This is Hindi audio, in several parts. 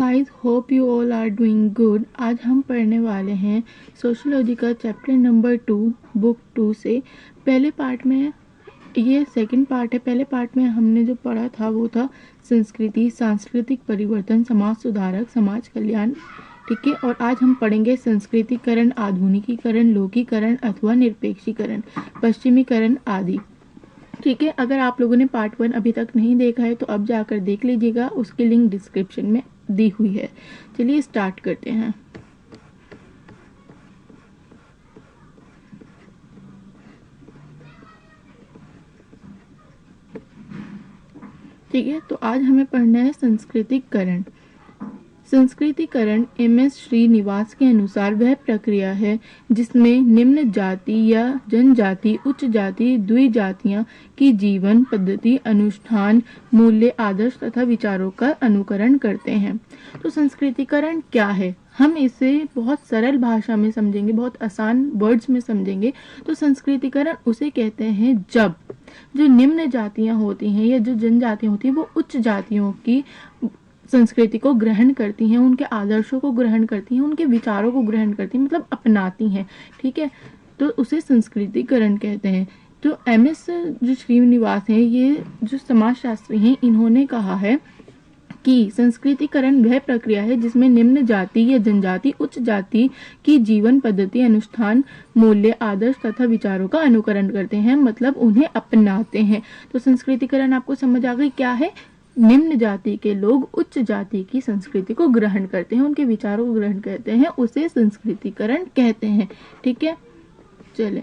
Guys, hope you all are doing good. आज हम पढ़ने वाले हैं सोशियोलॉजी का चैप्टर नंबर 2 बुक 2 से। पहले पार्ट में, ये सेकंड पार्ट है। पहले पार्ट में हमने जो पढ़ा था वो था संस्कृति, सांस्कृतिक परिवर्तन, समाज सुधारक, समाज कल्याण। ठीक है, और आज हम पढ़ेंगे संस्कृतिकरण, आधुनिकीकरण, लोकीकरण अथवा निरपेक्षीकरण, पश्चिमीकरण आदि। ठीक है, अगर आप लोगों ने पार्ट 1 अभी तक नहीं देखा है तो अब जाकर देख लीजिएगा, उसकी लिंक डिस्क्रिप्शन में दी हुई है। चलिए स्टार्ट करते हैं। ठीक है, तो आज हमें पढ़ना है संस्कृतिकरण। संस्कृतिकरण MS श्रीनिवास के अनुसार वह प्रक्रिया है जिसमें निम्न जाति या जनजाति, उच्च जाति, द्विजातियां की जीवन पद्धति, अनुष्ठान, मूल्य, आदर्श तथा विचारों का अनुकरण करते हैं। तो संस्कृतिकरण क्या है, हम इसे बहुत सरल भाषा में समझेंगे, बहुत आसान वर्ड्स में समझेंगे। तो संस्कृतिकरण उसे कहते हैं जब जो निम्न जातियां होती हैं या जो जनजातियां होती हैं वो उच्च जातियों की संस्कृति को ग्रहण करती हैं, उनके आदर्शों को ग्रहण करती हैं, उनके विचारों को ग्रहण करती हैं, मतलब अपनाती हैं। ठीक है, तो उसे संस्कृतिकरण कहते हैं। तो MS जो श्रीनिवास हैं, ये जो समाजशास्त्री हैं, इन्होंने कहा है कि संस्कृतिकरण वह प्रक्रिया है जिसमें निम्न जाति या जनजाति उच्च जाति की जीवन पद्धति, अनुष्ठान, मूल्य, आदर्श तथा विचारों का अनुकरण करते हैं, मतलब उन्हें अपनाते हैं। तो संस्कृतिकरण आपको समझ आ गई क्या है। निम्न जाति के लोग उच्च जाति की संस्कृति को ग्रहण करते हैं, उनके विचारों को ग्रहण करते हैं, उसे संस्कृतिकरण कहते हैं। ठीक है, चलें।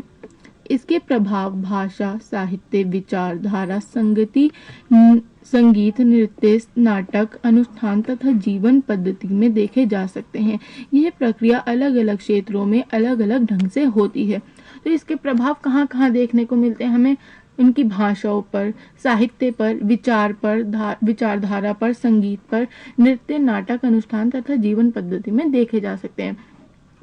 इसके प्रभाव भाषा, साहित्य, विचारधारा, संगीत, नृत्य, नाटक, अनुष्ठान तथा जीवन पद्धति में देखे जा सकते हैं। यह प्रक्रिया अलग अलग क्षेत्रों में अलग अलग ढंग से होती है। तो इसके प्रभाव कहाँ कहाँ देखने को मिलते हैं हमें? इनकी भाषाओं पर, साहित्य पर, विचार पर, विचारधारा पर, संगीत पर, नृत्य, नाटक, अनुष्ठान तथा जीवन पद्धति में देखे जा सकते हैं।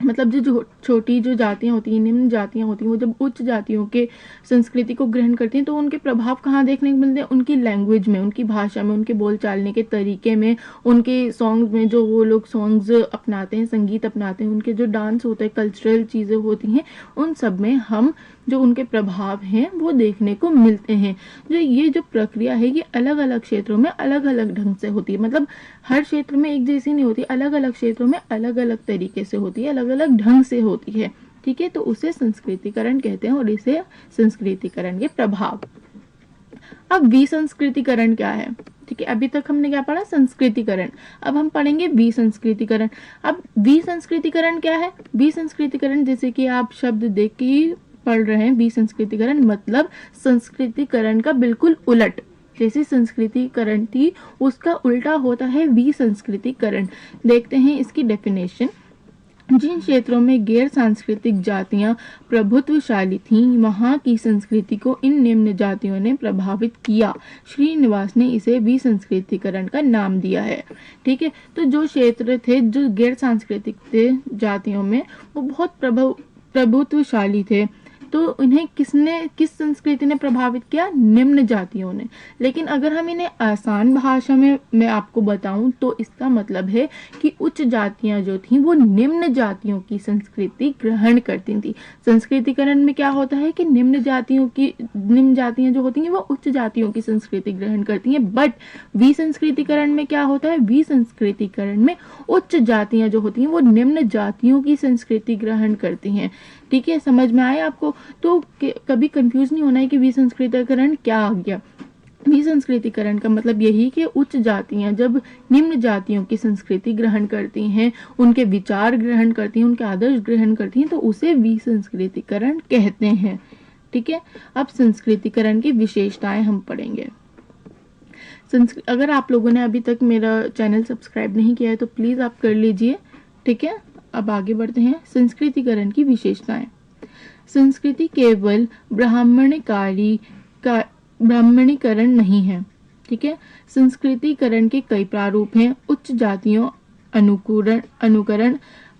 मतलब जो छोटी जो जातियां होती हैं, निम्न जातियां होती हैं, वो जब उच्च जातियों के संस्कृति को ग्रहण करती हैं तो उनके प्रभाव कहाँ देखने को मिलते हैं? उनकी लैंग्वेज में, उनकी भाषा में, उनके बोल चालने के तरीके में, उनके सॉन्ग्स में, जो वो लोग सॉन्ग्स अपनाते हैं, संगीत अपनाते हैं, उनके जो डांस होते हैं, कल्चरल चीज़ें होती हैं, उन सब में हम जो उनके प्रभाव हैं वो देखने को मिलते हैं। जो ये जो प्रक्रिया है ये अलग अलग क्षेत्रों में अलग अलग ढंग से होती है, मतलब हर क्षेत्र में एक जैसी नहीं होती, अलग अलग क्षेत्रों में अलग अलग तरीके से होती है, अलग अलग ढंग से होती है। ठीक है, तो उसे संस्कृतिकरण कहते हैं और इसे संस्कृतिकरण के प्रभाव। अब विसंस्कृतिकरण क्या है? ठीक है, अभी तक हमने क्या पढ़ा? संस्कृतिकरण। अब हम पढ़ेंगे विसंस्कृतिकरण। अब विसंस्कृतिकरण क्या है? विसंस्कृतिकरण जैसे कि आप शब्द देख के ही पढ़ रहे हैं, विसंस्कृतिकरण मतलब संस्कृतिकरण का बिल्कुल उलट। जैसी संस्कृतिकरण थी उसका उल्टा होता है विसंस्कृतिकरण। देखते हैं इसकी डेफिनेशन। जिन क्षेत्रों में गैर सांस्कृतिक जातियां प्रभुत्वशाली थीं, वहां की संस्कृति को इन निम्न जातियों ने प्रभावित किया। श्रीनिवास ने इसे विसंस्कृतिकरण का नाम दिया है। ठीक है, तो जो क्षेत्र थे जो गैर सांस्कृतिक थे जातियों में, वो बहुत प्रभुत्वशाली थे, तो इन्हें किस संस्कृति ने प्रभावित किया? निम्न जातियों ने। लेकिन अगर हम इन्हें आसान भाषा में मैं आपको बताऊं तो इसका मतलब है कि उच्च जातियां जो थीं वो निम्न जातियों की संस्कृति ग्रहण करती थी। संस्कृतिकरण में क्या होता है कि निम्न जातियां जो होती हैं वो उच्च जातियों की संस्कृति ग्रहण करती हैं। बट विसंस्कृतिकरण में क्या होता है? विसंस्कृतिकरण में उच्च जातियां जो होती हैं वो निम्न जातियों की संस्कृति ग्रहण करती हैं। ठीक है, समझ में आया आपको? तो कभी कंफ्यूज नहीं होना है कि विसंस्कृतिकरण क्या आ गया। विसंस्कृतिकरण का मतलब यही कि उच्च जातियां जब निम्न जातियों की संस्कृति ग्रहण करती हैं, उनके विचार ग्रहण करती हैं, उनके आदर्श ग्रहण करती हैं, तो उसे विसंस्कृतिकरण कहते हैं। ठीक है, अब संस्कृतिकरण की विशेषताएं हम पढ़ेंगे। अगर आप लोगों ने अभी तक मेरा चैनल सब्सक्राइब नहीं किया है तो प्लीज आप कर लीजिए। ठीक है, अब आगे बढ़ते हैं। संस्कृतिकरण की विशेषताएं। संस्कृति केवल ब्राह्मणीकरण नहीं है। ठीक है, संस्कृतिकरण के कई प्रारूप हैं। उच्च जातियों अनुकरण,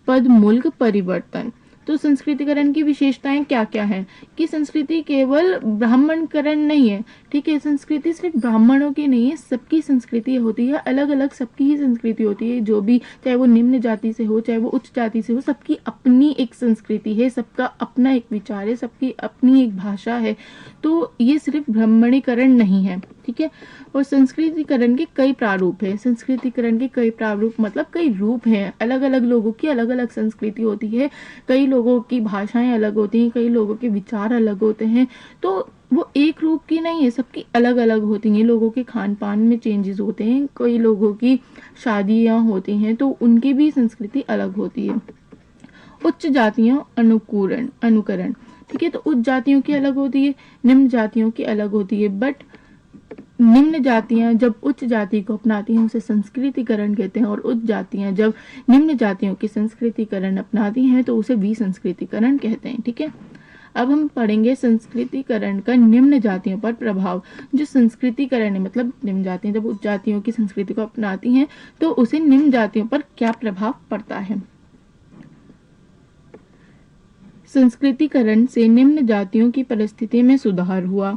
पद, मुल्क परिवर्तन। तो संस्कृतिकरण की विशेषताएं क्या क्या हैं कि संस्कृति केवल ब्राह्मणकरण नहीं है, ठीक है। संस्कृति सिर्फ ब्राह्मणों की नहीं है, सबकी संस्कृति होती है, अलग अलग सबकी ही संस्कृति होती है, जो भी, चाहे वो निम्न जाति से हो चाहे वो उच्च जाति से हो, सबकी अपनी एक संस्कृति है, सबका अपना एक विचार है, सबकी अपनी एक भाषा है। तो ये सिर्फ ब्राह्मणीकरण नहीं है, ठीक है। और संस्कृतिकरण के कई प्रारूप है, संस्कृतिकरण के कई प्रारूप मतलब कई रूप हैं, अलग अलग लोगों की अलग अलग संस्कृति होती है, कई लोगों की भाषाएं अलग होती हैं, कई लोगों के विचार अलग होते हैं, तो वो एक रूप की नहीं है, सबकी अलग अलग होती हैं। लोगों के खान पान में चेंजेस होते हैं, कई लोगों की शादियां होती हैं तो उनकी भी संस्कृति अलग होती है। उच्च जातियों अनुकरण, ठीक है। तो उच्च जातियों की अलग होती है, निम्न जातियों की अलग होती है, बट निम्न जातियां जब उच्च जाति को अपनाती हैं उसे संस्कृतिकरण कहते हैं, और उच्च जातियां जब निम्न जातियों की संस्कृतिकरण अपनाती हैं तो उसे विसंस्कृतिकरण कहते हैं, ठीक है। अब हम पढ़ेंगे संस्कृतिकरण का निम्न जातियों पर प्रभाव। जो संस्कृतिकरण है मतलब निम्न जातियां जब उच्च जातियों की संस्कृति को अपनाती हैं तो उसे निम्न जातियों पर क्या प्रभाव पड़ता है। संस्कृतिकरण से निम्न जातियों की परिस्थिति में सुधार हुआ।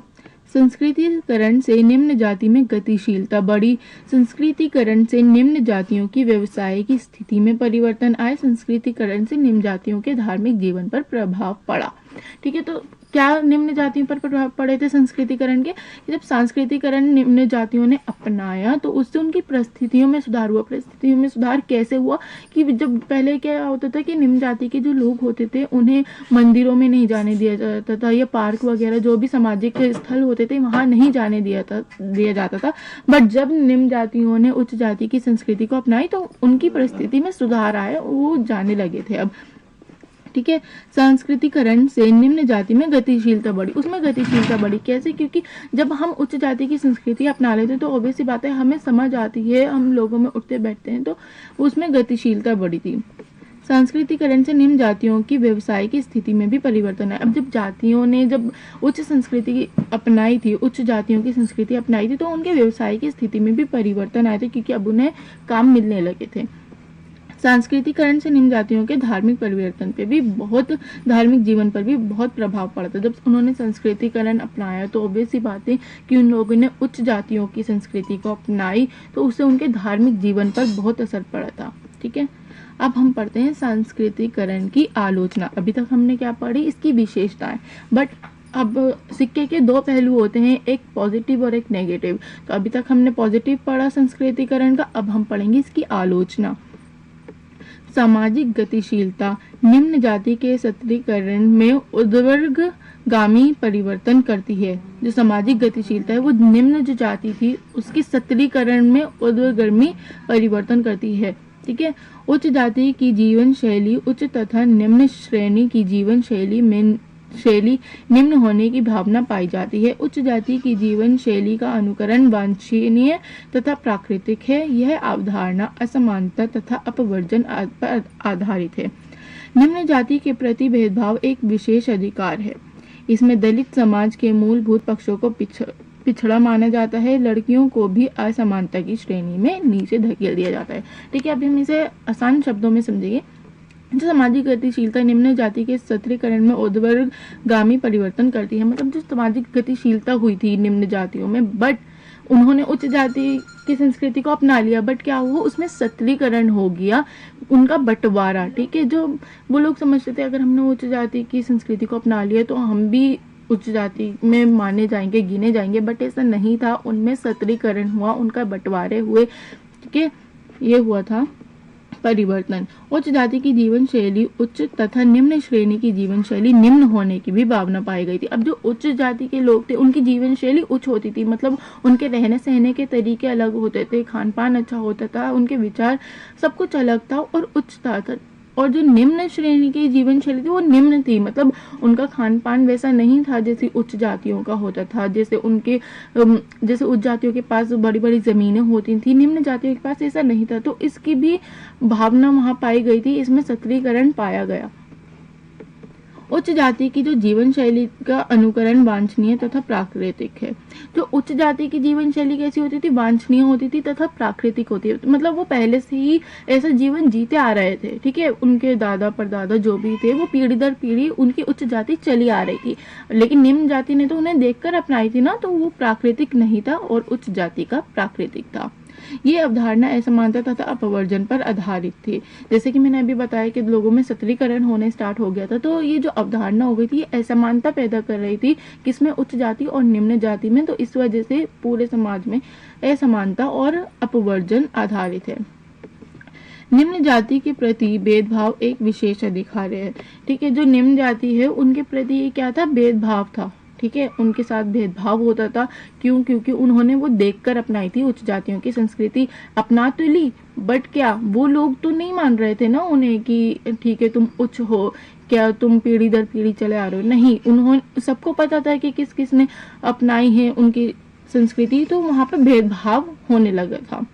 संस्कृतिकरण से निम्न जाति में गतिशीलता बढ़ी। संस्कृतिकरण से निम्न जातियों की व्यवसाय की स्थिति में परिवर्तन आए। संस्कृतिकरण से निम्न जातियों के धार्मिक जीवन पर प्रभाव पड़ा, ठीक है। तो क्या निम्न जातियों पर प्रभाव पड़े थे संस्कृतिकरण के, जब सांस्कृतिकरण निम्न जातियों ने अपनाया तो उससे उनकी परिस्थितियों में सुधार हुआ। परिस्थितियों में सुधार कैसे हुआ कि जब पहले क्या होता था कि निम्न जाति के जो लोग होते थे उन्हें मंदिरों में नहीं जाने दिया जाता था, या पार्क वगैरह जो भी सामाजिक स्थल होते थे वहां नहीं जाने दिया जाता था। बट जब निम्न जातियों ने उच्च जाति की संस्कृति को अपनाई तो उनकी परिस्थिति में सुधार आया, वो जाने लगे थे अब, ठीक है। सांस्कृतिकरण से निम्न जाति में गतिशीलता बढ़ी। उसमें गतिशीलता बढ़ी कैसे, क्योंकि जब हम उच्च जाति की संस्कृति अपना लेते हैं तो ऑब्वियस सी बात है हमें समझ आती है, हम लोगों में उठते बैठते हैं, तो उसमें गतिशीलता बढ़ी थी। सांस्कृतिकरण से निम्न जातियों की व्यवसाय की स्थिति में भी परिवर्तन है। अब जब जातियों ने जब उच्च संस्कृति अपनाई थी, उच्च जातियों की संस्कृति अपनाई थी तो उनके व्यवसाय की स्थिति में भी परिवर्तन आए थे, क्योंकि अब उन्हें काम मिलने लगे थे। सांस्कृतिकरण से निम्न जातियों के धार्मिक परिवर्तन पे भी बहुत, धार्मिक जीवन पर भी बहुत प्रभाव पड़ा था। जब उन्होंने संस्कृतिकरण अपनाया तो ऑब्वियस सी बात है कि उन लोगों ने उच्च जातियों की संस्कृति को अपनाई तो उससे उनके धार्मिक जीवन पर बहुत असर पड़ा था, ठीक है। अब हम पढ़ते हैं सांस्कृतिकरण की आलोचना। अभी तक हमने क्या पढ़ी, इसकी विशेषताएं, बट अब सिक्के के दो पहलू होते हैं, एक पॉजिटिव और एक नेगेटिव। तो अभी तक हमने पॉजिटिव पढ़ा संस्कृतिकरण का, अब हम पढ़ेंगे इसकी आलोचना। सामाजिक गतिशीलता निम्न जाति के सत्रीकरण में ऊर्ध्वगामी परिवर्तन करती है। जो सामाजिक गतिशीलता है वो निम्न जो जाति थी उसकी सत्रीकरण में ऊर्ध्वगामी परिवर्तन करती है, ठीक है। उच्च जाति की जीवन शैली उच्च तथा निम्न श्रेणी की जीवन शैली निम्न होने की भावना पाई जाती है। उच्च जाति की जीवन शैली का अनुकरण वांछनीय तथा प्राकृतिक है। यह अवधारणा असमानता तथा अपवर्जन पर आधारित है। निम्न जाति के प्रति भेदभाव एक विशेष अधिकार है। इसमें दलित समाज के मूलभूत पक्षों को पिछड़ा माना जाता है। लड़कियों को भी असमानता की श्रेणी में नीचे धकेल दिया जाता है, ठीक है। अभी हम इसे आसान शब्दों में समझेंगे। जो सामाजिक गतिशीलता निम्न जाति के सत्रीकरण में ऊर्ध्वगामी परिवर्तन करती है, मतलब जो सामाजिक गतिशीलता हुई थी निम्न जातियों में, बट उन्होंने उच्च जाति की संस्कृति को अपना लिया, बट क्या हुआ, उसमें सत्रीकरण हो गया, उनका बंटवारा, ठीक है। जो वो लोग समझते थे अगर हमने उच्च जाति की संस्कृति को अपना लिया तो हम भी उच्च जाति में माने जाएंगे, गिने जाएंगे, बट ऐसा नहीं था। उनमें सत्रीकरण हुआ, उनका बंटवारे हुए, ठीक है। ये हुआ था परिवर्तन। उच्च जाति की जीवन शैली उच्च तथा निम्न श्रेणी की जीवन शैली निम्न होने की भी भावना पाई गई थी। अब जो उच्च जाति के लोग थे उनकी जीवन शैली उच्च होती थी, मतलब उनके रहने सहने के तरीके अलग होते थे, खान पान अच्छा होता था, उनके विचार सब कुछ अलग था और उच्चता था। और जो निम्न श्रेणी की जीवन शैली थी वो निम्न थी, मतलब उनका खान पान वैसा नहीं था जैसे उच्च जातियों का होता था। जैसे उच्च जातियों के पास बड़ी बड़ी जमीनें होती थी, निम्न जातियों के पास ऐसा नहीं था। तो इसकी भी भावना वहां पाई गई थी, इसमें सत्रीकरण पाया गया। उच्च जाति की जो जीवन शैली का अनुकरण वांछनीय तथा प्राकृतिक है। जो उच्च जाति की जीवन शैली कैसी होती थी, वांछनीय होती थी तथा प्राकृतिक होती है, मतलब वो पहले से ही ऐसा जीवन जीते आ रहे थे, ठीक है, उनके दादा परदादा जो भी थे वो पीढ़ी दर पीढ़ी उनकी उच्च जाति चली आ रही थी। लेकिन निम्न जाति ने तो उन्हें देखकर अपनाई थी ना, तो वो प्राकृतिक नहीं था और उच्च जाति का प्राकृतिक था। ये अवधारणा असमानता तथा अपवर्जन पर आधारित थी। जैसे कि मैंने अभी बताया कि लोगों में सतरीकरण होने स्टार्ट हो गया था, तो ये जो अवधारणा हो गई थी ये असमानता पैदा कर रही थी, किसमें, उच्च जाति और निम्न जाति में। तो इस वजह से पूरे समाज में असमानता और अपवर्जन आधारित है। निम्न जाति के प्रति भेदभाव एक विशेष अधिकार है, ठीक है। जो निम्न जाति है उनके प्रति ये क्या था, भेदभाव था, ठीक है, उनके साथ भेदभाव होता था। क्यों? क्योंकि उन्होंने वो देखकर अपनाई थी उच्च जातियों की संस्कृति, अपना तो ली, बट क्या वो लोग तो नहीं मान रहे थे ना उन्हें कि ठीक है तुम उच्च हो, क्या तुम पीढ़ी दर पीढ़ी चले आ रहे हो, नहीं, उन्होंने, सबको पता था कि किस किस ने अपनाई है उनकी संस्कृति, तो वहां पर भेदभाव होने लगा था।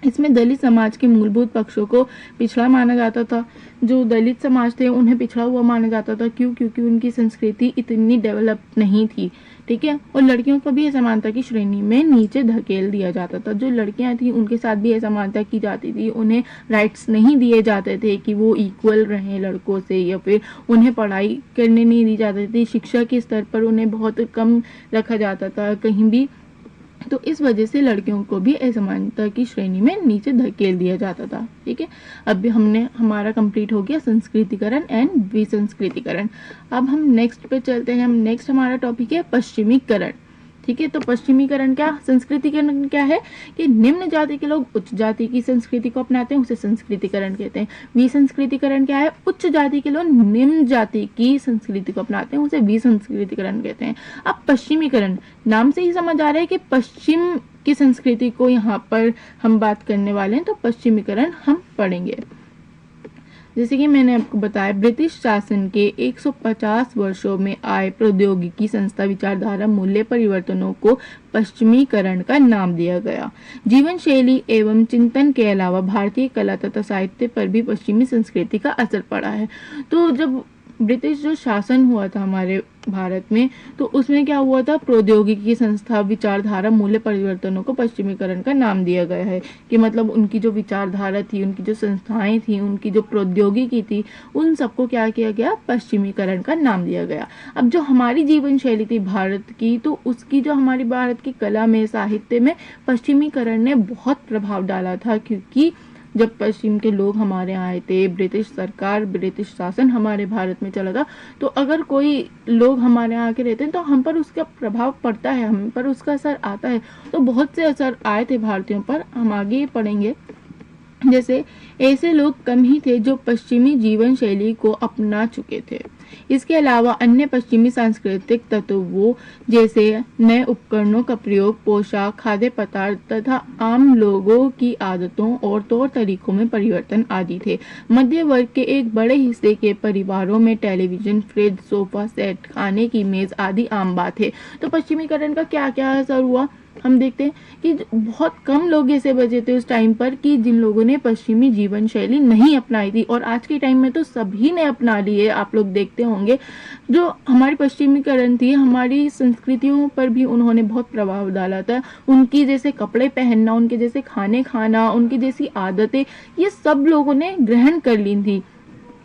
इसमें दलित समाज के मूलभूत पक्षों को पिछड़ा माना जाता था। जो दलित समाज थे उन्हें पिछड़ा हुआ माना जाता था। क्यों? क्योंकि उनकी संस्कृति इतनी डेवलप नहीं थी, ठीक है। और लड़कियों को भी असमानता की श्रेणी में नीचे धकेल दिया जाता था। जो लड़कियां थी उनके साथ भी असमानता की जाती थी, उन्हें राइट्स नहीं दिए जाते थे कि वो इक्वल रहें लड़कों से, या फिर उन्हें पढ़ाई करने नहीं दी जाती थी, शिक्षा के स्तर पर उन्हें बहुत कम रखा जाता था कहीं भी। तो इस वजह से लड़कियों को भी असमानता की श्रेणी में नीचे धकेल दिया जाता था, ठीक है। अब हमने हमारा कंप्लीट हो गया संस्कृतिकरण एंड विसंस्कृतिकरण। अब हम नेक्स्ट पे चलते हैं। हम नेक्स्ट हमारा टॉपिक है पश्चिमीकरण, ठीक है। तो पश्चिमीकरण क्या, संस्कृतिकरण क्या है कि निम्न जाति के लोग उच्च जाति की संस्कृति को अपनाते हैं, उसे संस्कृतिकरण कहते हैं। विसंस्कृतिकरण क्या है, उच्च जाति के लोग निम्न जाति की संस्कृति को अपनाते हैं, उसे विसंस्कृतिकरण कहते हैं। अब पश्चिमीकरण, नाम से ही समझ आ रहा है कि पश्चिम की संस्कृति को यहाँ पर हम बात करने वाले हैं, तो पश्चिमीकरण हम पढ़ेंगे। जैसे कि मैंने आपको बताया, ब्रिटिश शासन के 150 वर्षों में आए प्रौद्योगिकी संस्था विचारधारा मूल्य परिवर्तनों को पश्चिमीकरण का नाम दिया गया। जीवन शैली एवं चिंतन के अलावा भारतीय कला तथा साहित्य पर भी पश्चिमी संस्कृति का असर पड़ा है। तो जब ब्रिटिश जो शासन हुआ था हमारे भारत में, तो उसमें क्या हुआ था, प्रौद्योगिकी संस्था विचारधारा मूल्य परिवर्तनों को पश्चिमीकरण का नाम दिया गया है। कि मतलब उनकी जो विचारधारा थी, उनकी जो संस्थाएं थी, उनकी जो प्रौद्योगिकी थी, उन सबको क्या किया गया, पश्चिमीकरण का नाम दिया गया। अब जो हमारी जीवन शैली थी भारत की, तो उसकी जो हमारी भारत की कला में, साहित्य में पश्चिमीकरण ने बहुत प्रभाव डाला था। क्योंकि जब पश्चिम के लोग हमारे यहाँ आए थे, ब्रिटिश सरकार, ब्रिटिश शासन हमारे भारत में चला था, तो अगर कोई लोग हमारे यहाँ आके रहते हैं तो हम पर उसका प्रभाव पड़ता है, हम पर उसका असर आता है। तो बहुत से असर आए थे भारतीयों पर, हम आगे पढ़ेंगे। जैसे ऐसे लोग कम ही थे जो पश्चिमी जीवन शैली को अपना चुके थे। इसके अलावा अन्य पश्चिमी सांस्कृतिक तत्वों जैसे नए उपकरणों का प्रयोग, पोशाक, खाद्य पदार्थ तथा आम लोगों की आदतों और तौर तरीकों में परिवर्तन आदि थे। मध्य वर्ग के एक बड़े हिस्से के परिवारों में टेलीविजन, फ्रिज, सोफा सेट, खाने की मेज आदि आम बात है। तो पश्चिमीकरण का क्या क्या असर हुआ, हम देखते हैं कि बहुत कम लोग ऐसे बचे थे उस टाइम पर कि जिन लोगों ने पश्चिमी जीवन शैली नहीं अपनाई थी, और आज के टाइम में तो सभी ने अपना ली है। आप लोग देखते होंगे जो हमारी पश्चिमीकरण थी, हमारी संस्कृतियों पर भी उन्होंने बहुत प्रभाव डाला था। उनकी जैसे कपड़े पहनना, उनके जैसे खाने खाना, उनकी जैसी आदतें, ये सब लोगों ने ग्रहण कर ली थी,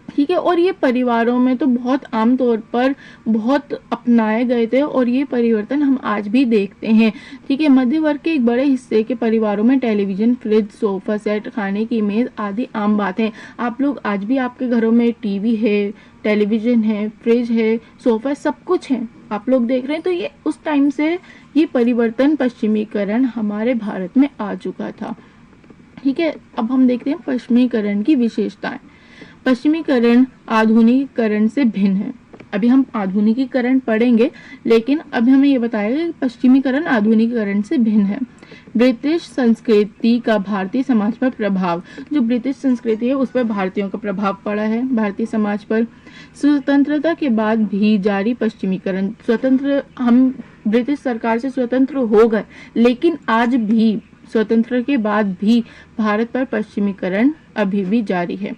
ठीक है। और ये परिवारों में तो बहुत आम तौर पर बहुत अपनाए गए थे, और ये परिवर्तन हम आज भी देखते हैं, ठीक है। मध्य वर्ग के एक बड़े हिस्से के परिवारों में टेलीविजन, फ्रिज, सोफा सेट, खाने की मेज आदि आम बात है। आप लोग आज भी आपके घरों में टीवी है, टेलीविजन है, फ्रिज है, सोफा, सब कुछ है, आप लोग देख रहे हैं। तो ये उस टाइम से ये परिवर्तन, पश्चिमीकरण हमारे भारत में आ चुका था, ठीक है। अब हम देखते हैं पश्चिमीकरण की विशेषताएं। पश्चिमीकरण आधुनिकीकरण से भिन्न है। अभी हम आधुनिकीकरण पढ़ेंगे, लेकिन अभी हमें ये बताया कि पश्चिमीकरण आधुनिकीकरण से भिन्न है। ब्रिटिश संस्कृति का भारतीय समाज पर प्रभाव, जो ब्रिटिश संस्कृति है उस पर भारतीयों का प्रभाव पड़ा है, भारतीय समाज पर। स्वतंत्रता के बाद भी जारी पश्चिमीकरण, स्वतंत्र, हम ब्रिटिश सरकार से स्वतंत्र हो गए, लेकिन आज भी स्वतंत्र के बाद भी भारत पर पश्चिमीकरण अभी भी जारी है।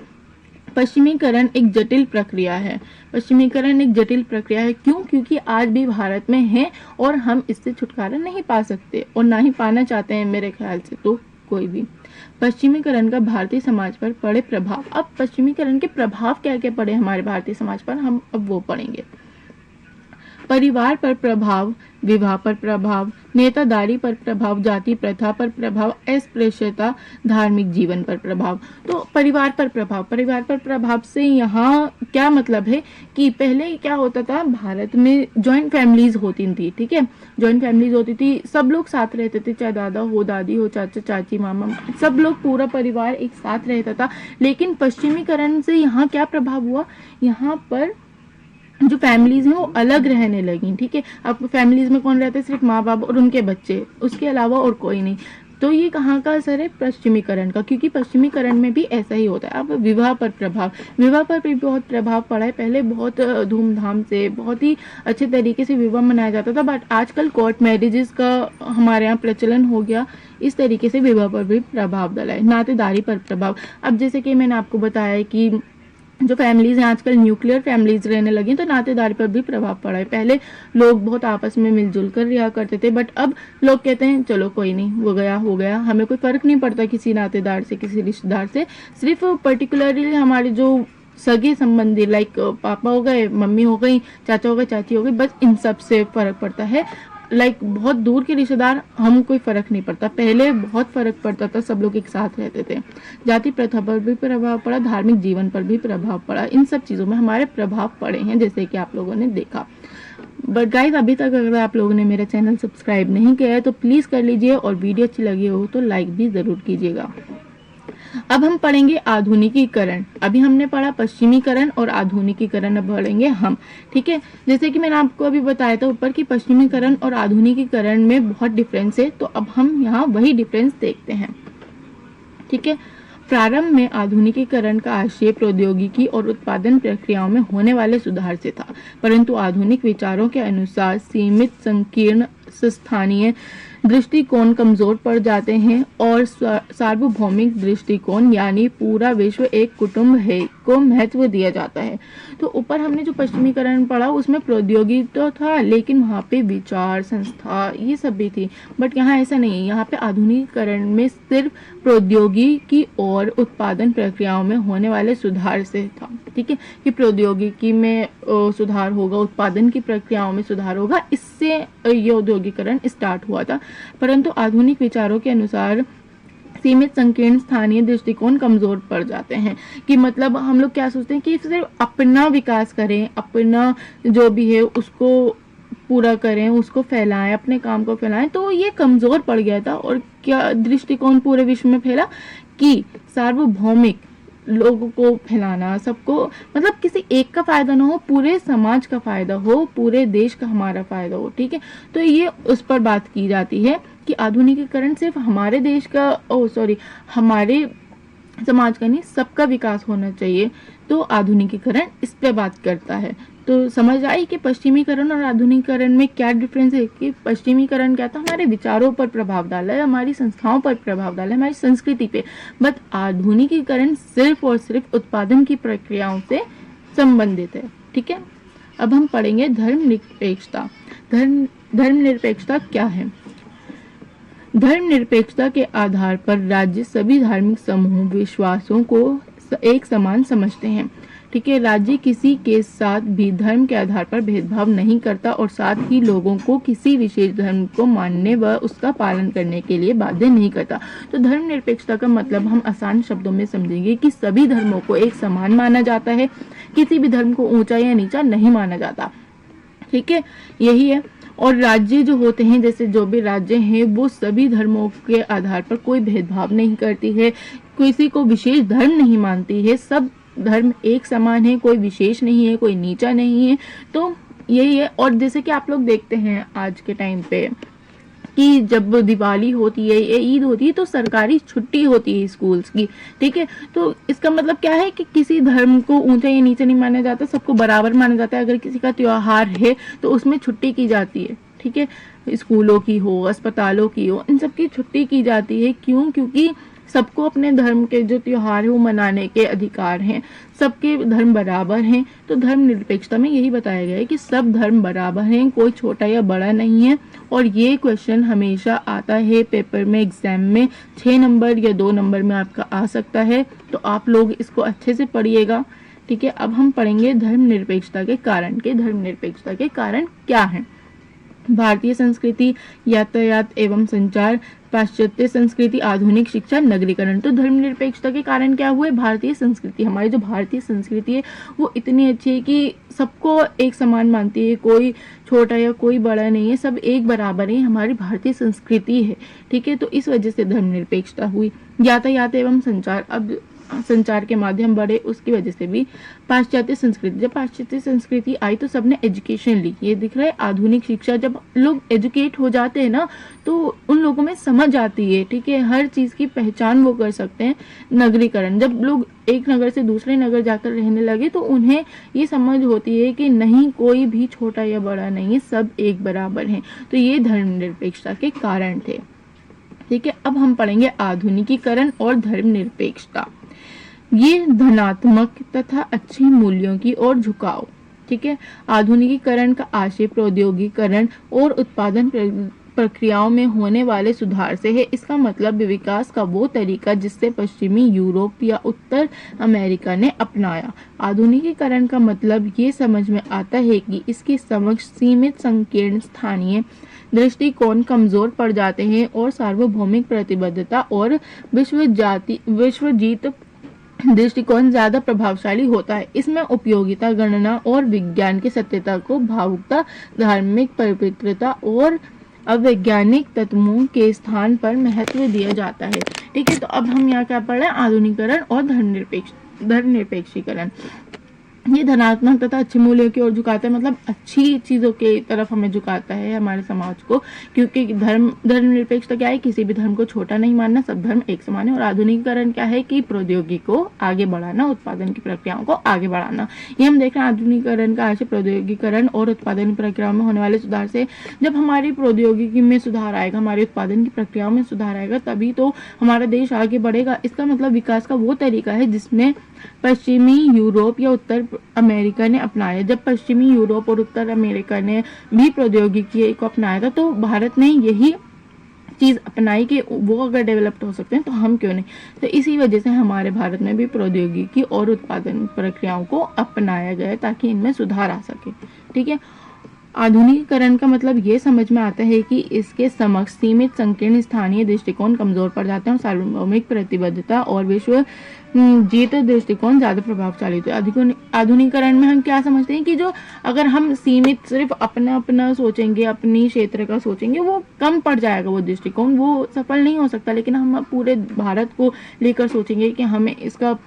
पश्चिमीकरण एक जटिल प्रक्रिया है। पश्चिमीकरण एक जटिल प्रक्रिया है क्यों? क्योंकि आज भी भारत में है और हम इससे छुटकारा नहीं पा सकते और ना ही पाना चाहते हैं मेरे ख्याल से तो कोई भी। पश्चिमीकरण का भारतीय समाज पर पड़े प्रभाव। अब पश्चिमीकरण के प्रभाव क्या क्या पड़े हमारे भारतीय समाज पर, हम अब वो पढ़ेंगे। परिवार पर प्रभाव, विवाह पर प्रभाव, नेतादारी पर प्रभाव, जाति प्रथा पर प्रभाव, अस्पृश्यता, धार्मिक जीवन पर प्रभाव। तो परिवार पर प्रभाव, परिवार पर प्रभाव से यहाँ क्या मतलब है कि पहले क्या होता था, भारत में जॉइंट फैमिलीज होती थी, ठीक है, जॉइंट फैमिलीज होती थी, सब लोग साथ रहते थे, चाहे दादा हो, दादी हो, चाचा चाची, मामा, सब लोग पूरा परिवार एक साथ रहता था। लेकिन पश्चिमीकरण से यहाँ क्या प्रभाव हुआ, यहाँ पर जो फैमिलीज हैं वो अलग रहने लगी, ठीक है। अब फैमिलीज में कौन रहते हैं, सिर्फ माँ बाप और उनके बच्चे, उसके अलावा और कोई नहीं। तो ये कहाँ का असर है, पश्चिमीकरण का, क्योंकि पश्चिमीकरण में भी ऐसा ही होता है। अब विवाह पर प्रभाव, विवाह पर भी बहुत प्रभाव पड़ा है। पहले बहुत धूमधाम से, बहुत ही अच्छे तरीके से विवाह मनाया जाता था, बट आजकल कोर्ट मैरिजेस का हमारे यहाँ प्रचलन हो गया। इस तरीके से विवाह पर भी प्रभाव डाला है। नातेदारी पर प्रभाव, अब जैसे कि मैंने आपको बताया कि जो फैमिलीज हैं आजकल न्यूक्लियर फैमिलीज रहने लगी, तो नातेदारी पर भी प्रभाव पड़ा है। पहले लोग बहुत आपस में मिलजुल कर रहा करते थे, बट अब लोग कहते हैं चलो कोई नहीं, वो गया हो गया, हमें कोई फर्क नहीं पड़ता किसी नातेदार से, किसी रिश्तेदार से। सिर्फ पर्टिकुलरली हमारे जो सगे संबंधी, लाइक पापा हो गए, मम्मी हो गई, चाचा हो गए, चाची हो गई, बस इन सब से फर्क पड़ता है। लाइक बहुत दूर के रिश्तेदार हम कोई फर्क नहीं पड़ता, पहले बहुत फर्क पड़ता था, सब लोग एक साथ रहते थे। जाति प्रथा पर भी प्रभाव पड़ा, धार्मिक जीवन पर भी प्रभाव पड़ा, इन सब चीजों में हमारे प्रभाव पड़े हैं, जैसे कि आप लोगों ने देखा। बट गाइस, अभी तक अगर आप लोगों ने मेरा चैनल सब्सक्राइब नहीं किया है तो प्लीज कर लीजिए, और वीडियो अच्छी लगी हो तो लाइक भी जरूर कीजिएगा। अब हम पढ़ेंगे आधुनिकीकरण। अभी हमने पढ़ा पश्चिमीकरण और आधुनिकीकरण, अब पढ़ेंगे हम, ठीक है। जैसे कि मैंने आपको अभी बताया था ऊपर कि पश्चिमीकरण और आधुनिकीकरण में बहुत डिफरेंस है, तो अब हम यहाँ वही डिफरेंस देखते हैं, ठीक है। प्रारंभ में आधुनिकीकरण का आशय प्रौद्योगिकी और उत्पादन प्रक्रियाओं में होने वाले सुधार से था, परंतु आधुनिक विचारों के अनुसार सीमित, संकीर्ण, स्थानीय दृष्टिकोण कमजोर पड़ जाते हैं और सार्वभौमिक दृष्टिकोण यानी पूरा विश्व एक कुटुंब है को महत्व दिया जाता है। तो ऊपर हमने जो पश्चिमीकरण पढ़ा उसमें प्रौद्योगिकी तो था, लेकिन वहाँ पे विचार, संस्था, ये सब भी थी, बट यहाँ ऐसा नहीं है। यहाँ पे आधुनिकीकरण में सिर्फ प्रौद्योगिकी और उत्पादन प्रक्रियाओं में होने वाले सुधार से था, ठीक है, कि प्रौद्योगिकी में सुधार होगा, उत्पादन की प्रक्रियाओं में सुधार होगा, इससे ये औद्योगिकरण स्टार्ट हुआ था। परंतु आधुनिक विचारों के अनुसार सीमित, संकीर्ण, स्थानीय दृष्टिकोण कमजोर पड़ जाते हैं। कि मतलब हम लोग क्या सोचते हैं कि सिर्फ अपना विकास करें, अपना जो भी है उसको पूरा करें, उसको फैलाएं, अपने काम को फैलाएं, तो ये कमजोर पड़ गया था। और क्या दृष्टिकोण पूरे विश्व में फैला कि सार्वभौमिक लोगों को फैलाना, सबको, मतलब किसी एक का फायदा ना हो, पूरे समाज का फायदा हो, पूरे देश का हमारा फायदा हो, ठीक है। तो ये उस पर बात की जाती है कि आधुनिकीकरण सिर्फ हमारे देश का, हमारे समाज का नहीं, सबका विकास होना चाहिए। तो आधुनिकीकरण इस पे बात करता है। तो समझ आई कि पश्चिमीकरण और आधुनिकीकरण में क्या डिफरेंस है। कि पश्चिमीकरण क्या था, हमारे विचारों पर प्रभाव डाला है, हमारी संस्थाओं पर प्रभाव डाला है, हमारी संस्कृति पे, बट आधुनिकीकरण सिर्फ और सिर्फ उत्पादन की प्रक्रियाओं से संबंधित है, ठीक है। अब हम पढ़ेंगे धर्मनिरपेक्षता। धर्मनिरपेक्षता क्या है। धर्मनिरपेक्षता के आधार पर राज्य सभी धार्मिक समूह विश्वासों को एक समान समझते हैं, ठीक है। राज्य किसी के साथ भी धर्म के आधार पर भेदभाव नहीं करता और साथ ही लोगों को किसी विशेष धर्म को मानने व उसका पालन करने के लिए बाध्य नहीं करता। तो धर्मनिरपेक्षता का मतलब हम आसान शब्दों में समझेंगे कि सभी धर्मों को एक समान माना जाता है, किसी भी धर्म को ऊंचा या नीचा नहीं माना जाता, ठीक है, यही है। और राज्य जो होते हैं, जैसे जो भी राज्य हैं, वो सभी धर्मों के आधार पर कोई भेदभाव नहीं करती है, किसी को विशेष धर्म नहीं मानती है, सब धर्म एक समान है, कोई विशेष नहीं है, कोई नीचा नहीं है। तो यही है। और जैसे कि आप लोग देखते हैं आज के टाइम पे कि जब दिवाली होती है या ईद होती है तो सरकारी छुट्टी होती है स्कूल्स की, ठीक है। तो इसका मतलब क्या है कि किसी धर्म को ऊंचा या नीचा नहीं माना जाता, सबको बराबर माना जाता है। अगर किसी का त्योहार है तो उसमें छुट्टी की जाती है, ठीक है, स्कूलों की हो, अस्पतालों की हो, इन सब की छुट्टी की जाती है। क्यों? क्योंकि सबको अपने धर्म के जो त्योहार है वो मनाने के अधिकार हैं, सबके धर्म बराबर हैं। तो धर्म निरपेक्षता में यही बताया गया है कि सब धर्म बराबर हैं, कोई छोटा या बड़ा नहीं है। और ये क्वेश्चन हमेशा आता है पेपर में, एग्जाम में 6 नंबर या 2 नंबर में आपका आ सकता है। तो आप लोग इसको अच्छे से पढ़िएगा, ठीक है। अब हम पढ़ेंगे धर्मनिरपेक्षता के कारण के धर्मनिरपेक्षता के कारण क्या है। भारतीय संस्कृति, यातायात एवं संचार, पाश्चात्य संस्कृति, आधुनिक शिक्षा, नगरीकरण। तो धर्मनिरपेक्षता के कारण क्या हुए? भारतीय संस्कृति, हमारी जो भारतीय संस्कृति है वो इतनी अच्छी है कि सबको एक समान मानती है, कोई छोटा या कोई बड़ा नहीं है, सब एक बराबर है, हमारी भारतीय संस्कृति है, ठीक है। तो इस वजह से धर्मनिरपेक्षता हुई। यातायात एवं संचार, अब संचार के माध्यम बढ़े, उसकी वजह से भी। पाश्चात्य संस्कृति, जब पाश्चात्य संस्कृति आई तो सबने एजुकेशन ली, ये दिख रहा है। आधुनिक शिक्षा, जब लोग एजुकेट हो जाते हैं ना तो उन लोगों में समझ आती है, ठीक है, हर चीज की पहचान वो कर सकते हैं। नगरीकरण, जब लोग एक नगर से दूसरे नगर जाकर रहने लगे तो उन्हें ये समझ होती है कि नहीं, कोई भी छोटा या बड़ा नहीं है, सब एक बराबर हैं। तो ये धर्मनिरपेक्षता के कारण थे, ठीक है। अब हम पढ़ेंगे आधुनिकीकरण और धर्मनिरपेक्षता। ये धनात्मक तथा अच्छे मूल्यों की ओर झुकाव, ठीक है। आधुनिकीकरण का आशय प्रौद्योगिकीकरण और उत्पादन प्रक्रियाओं में होने वाले सुधार से है। इसका मतलब विकास का वो तरीका जिससे पश्चिमी यूरोप या उत्तर अमेरिका ने अपनाया। आधुनिकीकरण का मतलब ये समझ में आता है कि इसके समक्ष सीमित, संकीर्ण, स्थानीय दृष्टिकोण कमजोर पड़ जाते हैं और सार्वभौमिक प्रतिबद्धता और विश्वजीत दृष्टिकोण ज्यादा प्रभावशाली होता है। इसमें उपयोगिता, गणना और विज्ञान की सत्यता को भावुकता, धार्मिक पवित्रता और अवैज्ञानिक तत्वों के स्थान पर महत्व दिया जाता है, ठीक है। तो अब हम यहाँ क्या पढ़ रहे हैं? आधुनिकीकरण और धर्मनिरपेक्षीकरण। ये धनात्मक तथा अच्छे मूल्यों की ओर झुकाता है, मतलब अच्छी चीजों की तरफ हमें झुकाता है, हमारे समाज को। क्योंकि धर्मनिरपेक्षता क्या है? किसी भी धर्म को छोटा नहीं मानना, सब धर्म एक समान है। और आधुनिकीकरण क्या है? कि प्रौद्योगिकी को आगे बढ़ाना, उत्पादन की प्रक्रियाओं को आगे बढ़ाना। ये हम देख रहे हैं आधुनिकीकरण का आशय प्रौद्योगिकीकरण और उत्पादन की प्रक्रियाओं में होने वाले सुधार से। जब हमारी प्रौद्योगिकी में सुधार आएगा, हमारे उत्पादन की प्रक्रियाओं में सुधार आएगा, तभी तो हमारा देश आगे बढ़ेगा। इसका मतलब विकास का वो तरीका है जिसमें पश्चिमी यूरोप या उत्तर अमेरिका ने अपनाया। जब पश्चिमी यूरोप और उत्तर अमेरिका ने भी प्रौद्योगिकी को अपनाया तो भारत ने यही चीज अपनाई कि वो अगर डेवलप्ड हो सकते हैं तो हम क्यों नहीं। तो इसी वजह से हमारे भारत में भी प्रौद्योगिकी और उत्पादन प्रक्रियाओं को अपनाया गया ताकि इनमें सुधार आ सके, ठीक है। आधुनिकीकरण का मतलब ये समझ में आता है कि इसके समक्ष सीमित, संकीर्ण, स्थानीय दृष्टिकोण कमजोर पड़ जाते हैं और सार्वभौमिक प्रतिबद्धता और विश्व जीत दृष्टिकोण ज्यादा प्रभावशाली होते हैं। आधुनिकीकरण में हम क्या समझते हैं कि जो अगर हम सीमित सिर्फ अपना सोचेंगे, अपनी क्षेत्र का सोचेंगे, वो कम पड़ जाएगा, वो दृष्टिकोण वो सफल नहीं हो सकता। लेकिन हम पूरे भारत को लेकर सोचेंगे कि हमें इसका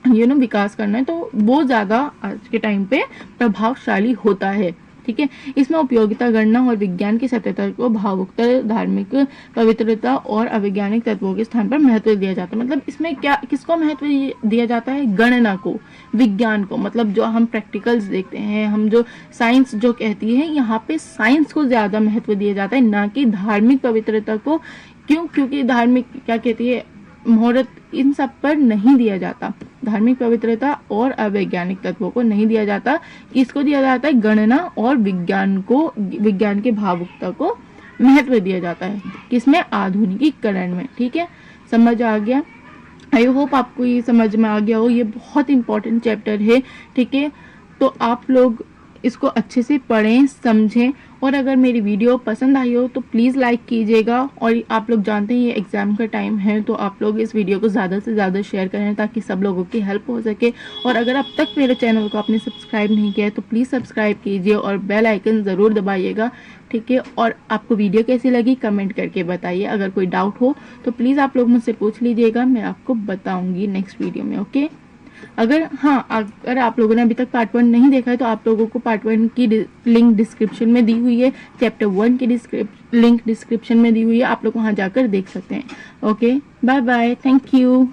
विकास करना है, तो वो ज्यादा आज के टाइम पे प्रभावशाली होता है, ठीक है। इसमें उपयोगिता, गणना और विज्ञान की सत्यता को भावुकता, धार्मिक पवित्रता और अवैज्ञानिक तत्वों के स्थान पर महत्व दिया जाता है। मतलब इसमें क्या, किसको महत्व दिया जाता है? गणना को, विज्ञान को। मतलब जो हम प्रैक्टिकल्स देखते हैं, हम जो साइंस जो कहती है, यहाँ पे साइंस को ज्यादा महत्व दिया जाता है, ना कि धार्मिक पवित्रता को। क्यों? क्योंकि धार्मिक क्या कहती है, मुहूर्त, इन सब पर नहीं दिया जाता। धार्मिक पवित्रता और अवैज्ञानिक तत्वों को नहीं दिया जाता। किसको दिया जाता है? गणना और विज्ञान को, विज्ञान के भावुकता को महत्व दिया जाता है। किसमें? आधुनिकीकरण में, ठीक है। समझ आ गया? आई होप आपको ये समझ में आ गया हो। ये बहुत इंपॉर्टेंट चैप्टर है, ठीक है। तो आप लोग इसको अच्छे से पढ़ें, समझें। और अगर मेरी वीडियो पसंद आई हो तो प्लीज़ लाइक कीजिएगा। और आप लोग जानते हैं ये एग्ज़ाम का टाइम है, तो आप लोग इस वीडियो को ज़्यादा से ज़्यादा शेयर करें ताकि सब लोगों की हेल्प हो सके। और अगर अब तक मेरे चैनल को आपने सब्सक्राइब नहीं किया है तो प्लीज़ सब्सक्राइब कीजिए और बेल आइकन ज़रूर दबाइएगा, ठीक है। और आपको वीडियो कैसी लगी कमेंट करके बताइए। अगर कोई डाउट हो तो प्लीज़ आप लोग मुझसे पूछ लीजिएगा, मैं आपको बताऊँगी नेक्स्ट वीडियो में, ओके। अगर आप लोगों ने अभी तक पार्ट 1 नहीं देखा है तो आप लोगों को पार्ट 1 की लिंक डिस्क्रिप्शन में दी हुई है, चैप्टर 1 की लिंक डिस्क्रिप्शन में दी हुई है, आप लोग वहां जाकर देख सकते हैं, okay. Bye bye, thank you.